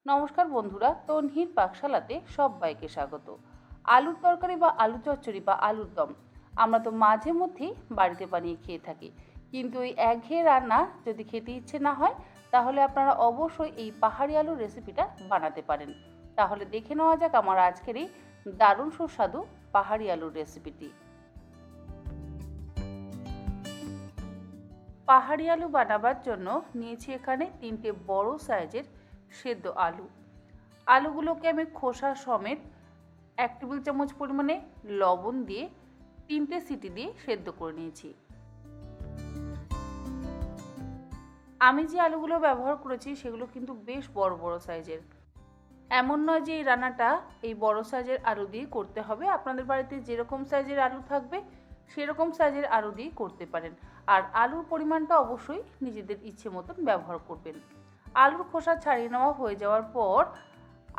নমস্কার বন্ধুরা, তনহির পাকশালাতে সবাইকে স্বাগত। আলুর তরকারি বা আলু চচ্চড়ি বা আলুর দম আমরা তো মাঝে মধ্যেই বাড়িতে বানিয়ে খেয়ে থাকি, কিন্তু এই একঘেয়ে রান্না যদি খেতে ইচ্ছে না হয় তাহলে আপনারা অবশ্যই এই পাহাড়ি আলুর রেসিপিটা বানাতে পারেন। তাহলে দেখে নেওয়া যাক আমার আজকের এই দারুণ সুস্বাদু পাহাড়ি আলুর রেসিপিটি। পাহাড়ি আলু বানাবার জন্য নিয়েছি এখানে 3টে বড় সাইজের সেদ্ধ আলু। আলুগুলোকে আমি খোসা সমেত 1 টেবিল চামচ পরিমাণে লবণ দিয়ে 3টে সিটি দিয়ে সেদ্ধ করে নিয়েছি। আমি যে আলুগুলো ব্যবহার করেছি সেগুলো কিন্তু বেশ বড় বড় সাইজের। এমন নয় যে এই রান্নাটা এই বড় সাইজের আলু দিয়ে করতে হবে, আপনাদের বাড়িতে যেরকম সাইজের আলু থাকবে সেরকম সাইজের আলু দিয়ে করতে পারেন। আর আলুর পরিমাণটা অবশ্যই নিজেদের ইচ্ছে মতন ব্যবহার করবেন। আলুর খোসা ছাড়িয়ে নেওয়া হয়ে যাওয়ার পর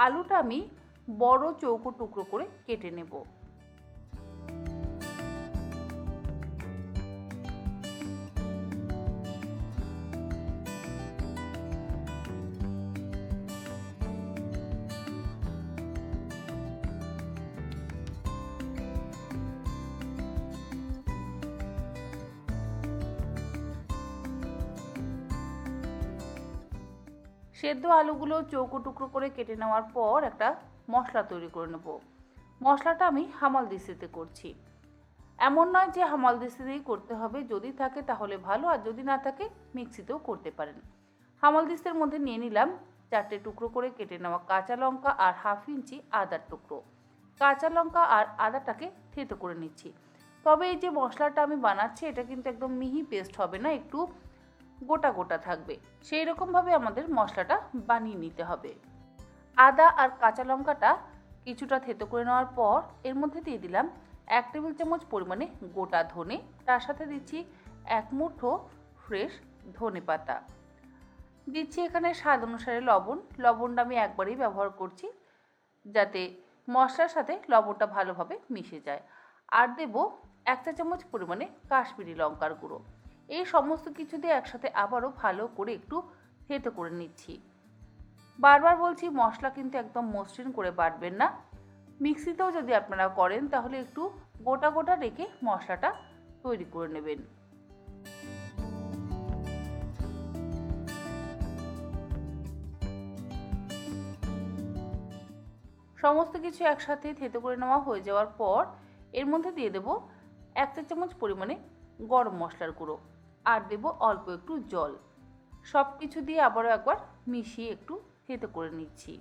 আলুটা আমি বড় চৌকো টুকরো করে কেটে নেব। সেদ্ধ আলুগুলো চৌকো টুকরো করে কেটে নেওয়ার পর একটা মশলা তৈরি করে নেব। মশলাটা আমি হামালদিস্তাতে করছি। এমন নয় যে হামালদিস্তাতেই করতে হবে, যদি থাকে তাহলে ভালো, আর যদি না থাকে মিক্সিতেও করতে পারেন। হামালদিস্তার মধ্যে নিয়ে নিলাম 4টে টুকরো করে কেটে নেওয়া কাঁচা লঙ্কা আর হাফ ইঞ্চি আদার টুকরো। কাঁচা লঙ্কা আর আদাটাকে থেতো করে নিচ্ছি। তবে এই যে মশলাটা আমি বানাচ্ছি এটা কিন্তু একদম মিহি পেস্ট হবে না, একটু গোটা গোটা থাকবে, সেই রকমভাবে আমাদের মশলাটা বানিয়ে নিতে হবে। আদা আর কাঁচা লঙ্কাটা কিছুটা থেতো করে নেওয়ার পর এর মধ্যে দিয়ে দিলাম 1 টেবিল চামচ পরিমাণে গোটা ধনে, তার সাথে দিচ্ছি 1 মুঠো ফ্রেশ ধনে পাতা। দিচ্ছি এখানে স্বাদ অনুসারে লবণ। লবণটা আমি একবারেই ব্যবহার করছি যাতে মশলার সাথে লবণটা ভালোভাবে মিশে যায়। আর দেব 1 চা চামচ পরিমাণে কাশ্মীরি লঙ্কার গুঁড়ো। এই সমস্ত কিছু দিয়ে একসাথে আবারও ভালো করে একটু থেতো করে নিচ্ছি। বারবার বলছি, মশলা কিন্তু একদম মসৃণ করে বাটবেন না। মিক্সিতেও যদি আপনারা করেন তাহলে একটু গোটা গোটা রেখে মশলাটা তৈরি করে নেবেন। সমস্ত কিছু একসাথে থেতো করে নেওয়া হয়ে যাওয়ার পর এর মধ্যে দিয়ে দেব 1 চা চামচ পরিমাণে গরম মশলার গুঁড়ো আর দেব অল্প একটু জল। সব কিছু দিয়ে আবারও একবার মিশিয়ে একটু থেতো করে নিচ্ছি।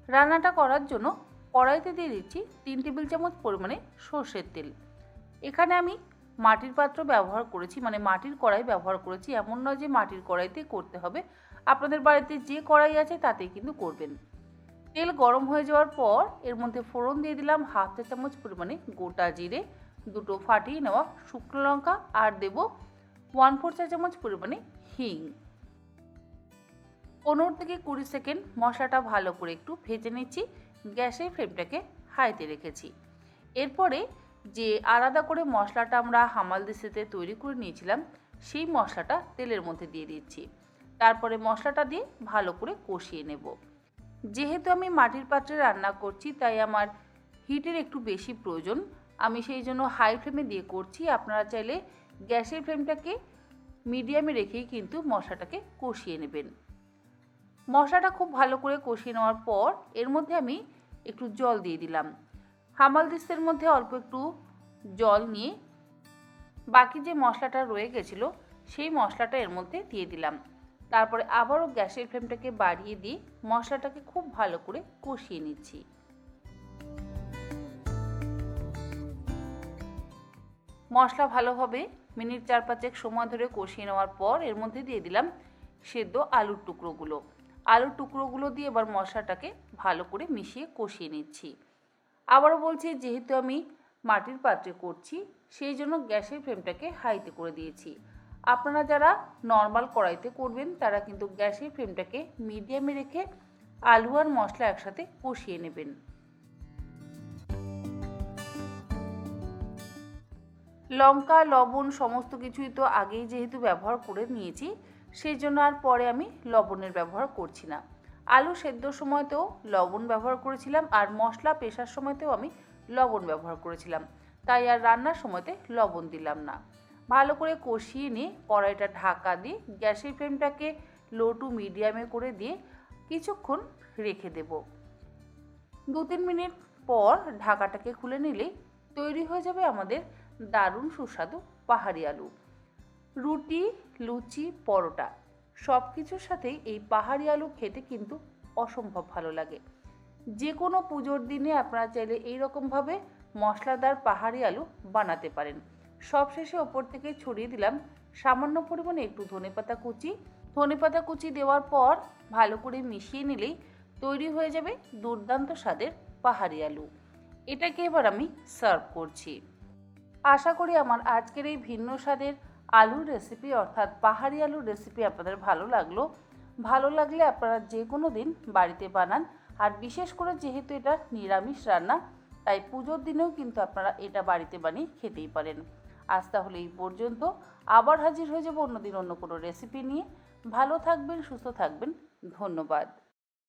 রান্নাটা করার জন্য কড়াইতে দিয়ে দিচ্ছি 3 টেবিল চামচ পরিমাণে সর্ষের তেল। এখানে আমি মাটির পাত্র ব্যবহার করেছি, মানে মাটির কড়াই ব্যবহার করেছি। এমন নয় যে মাটির কড়াইতে করতে হবে, আপনাদের বাড়িতে যে কড়াই আছে তাতেই কিন্তু করবেন। তেল গরম হয়ে যাওয়ার পর এর মধ্যে ফোড়ন দিয়ে দিলাম হাফ চা চামচ পরিমাণে গোটা জিরে, 2টো ফাটিয়ে নেওয়া শুকনো লঙ্কা আর দেব 1/4 চা চামচ পরিমাণে হিং। 15 থেকে 20 সেকেন্ড মশলাটা ভালো করে একটু ভেজে নিচ্ছি। গ্যাসের ফ্লেমটাকে হাইতে রেখেছি। এরপরে যে আলাদা করে মশলাটা আমরা হামালদিস্তাতে তৈরি করে নিয়েছিলাম সেই মশলাটা তেলের মধ্যে দিয়ে দিচ্ছি। তারপরে মশলাটা দিয়ে ভালো করে কষিয়ে নেব। যেহেতু আমি মাটির পাত্রে রান্না করছি তাই আমার হিটের একটু বেশি প্রয়োজন, আমি সেই জন্য হাই ফ্লেমে দিয়ে করছি। আপনারা চাইলে গ্যাসের ফ্লেমটাকে মিডিয়ামে রেখেই কিন্তু মশলাটাকে কষিয়ে নেবেন। মশলাটা খুব ভালো করে কষিয়ে নেওয়ার পর এর মধ্যে আমি একটু জল দিয়ে দিলাম। হামালদিস্তার মধ্যে অল্প একটু জল নিয়ে বাকি যে মশলাটা রয়ে গেছিলো সেই মশলাটা এর মধ্যে দিয়ে দিলাম। তারপরে আবারও গ্যাসের ফ্লেমটাকে বাড়িয়ে দিয়ে মশলাটাকে খুব ভালো করে কষিয়ে নিচ্ছি। মশলা ভালোভাবে মিনিট 4-5 সময় ধরে কষিয়ে নেওয়ার পর এর মধ্যে দিয়ে দিলাম সেদ্ধ আলুর টুকরোগুলো। আলুর টুকরোগুলো দিয়ে এবার মশলাটাকে ভালো করে মিশিয়ে কষিয়ে নিচ্ছি। আবারও বলছি, যেহেতু আমি মাটির পাত্রে করছি সেই জন্য গ্যাসের ফ্লেমটাকে হাইতে করে দিয়েছি। আপনারা যারা নর্মাল কড়াইতে করবেন তারা কিন্তু গ্যাসের ফ্লেমটাকে মিডিয়ামে রেখে আলু আর মশলা একসাথে কষিয়ে নেবেন। লঙ্কা লবণ সমস্ত কিছুই তো আগেই যেহেতু ব্যবহার করে নিয়েছি, সেই জন্য আর পরে আমি লবণের ব্যবহার করছি না। আলু সেদ্ধর সময়তেও লবণ ব্যবহার করেছিলাম, আর মশলা পেশার সময়তেও আমি লবণ ব্যবহার করেছিলাম, তাই আর রান্নার সময়তে লবণ দিলাম না। ভালো করে কষিয়ে নিয়ে কড়াইটা ঢাকা দিয়ে গ্যাসের ফ্লেমটাকে লো টু মিডিয়ামে করে দিয়ে কিছুক্ষণ রেখে দেব। 2-3 মিনিট পর ঢাকাটাকে খুলে নিলেই তৈরি হয়ে যাবে আমাদের দারুণ সুস্বাদু পাহাড়ি আলু। রুটি, লুচি, পরোটা সব কিছুর সাথেই এই পাহাড়ি আলু খেতে কিন্তু অসম্ভব ভালো লাগে। যে কোনো পুজোর দিনে আপনারা চাইলে এইরকমভাবে মশলাদার পাহাড়ি আলু বানাতে পারেন। সবশেষে ওপর থেকে ছড়িয়ে দিলাম সামান্য পরিমাণে একটু ধনেপাতা কুচি। ধনেপাতা কুচি দেওয়ার পর ভালো করে মিশিয়ে নিলেই তৈরি হয়ে যাবে দুর্দান্ত স্বাদের পাহাড়ি আলু। এটাকে এবার আমি সার্ভ করছি। আশা করি আমার আজকের এই ভিন্ন স্বাদের আলুর রেসিপি অর্থাৎ পাহাড়ি আলুর রেসিপি আপনাদের ভালো লাগলো। ভালো লাগলে আপনারা যে কোনো দিন বাড়িতে বানান, আর বিশেষ করে যেহেতু এটা নিরামিষ রান্না, তাই পুজোর দিনেও কিন্তু আপনারা এটা বাড়িতে বানিয়ে খেতেই পারেন। আজ তাহলে এই পর্যন্ত, আবার হাজির হয়ে যাব অন্যদিন অন্য কোনো রেসিপি নিয়ে। ভালো থাকবেন, সুস্থ থাকবেন, ধন্যবাদ।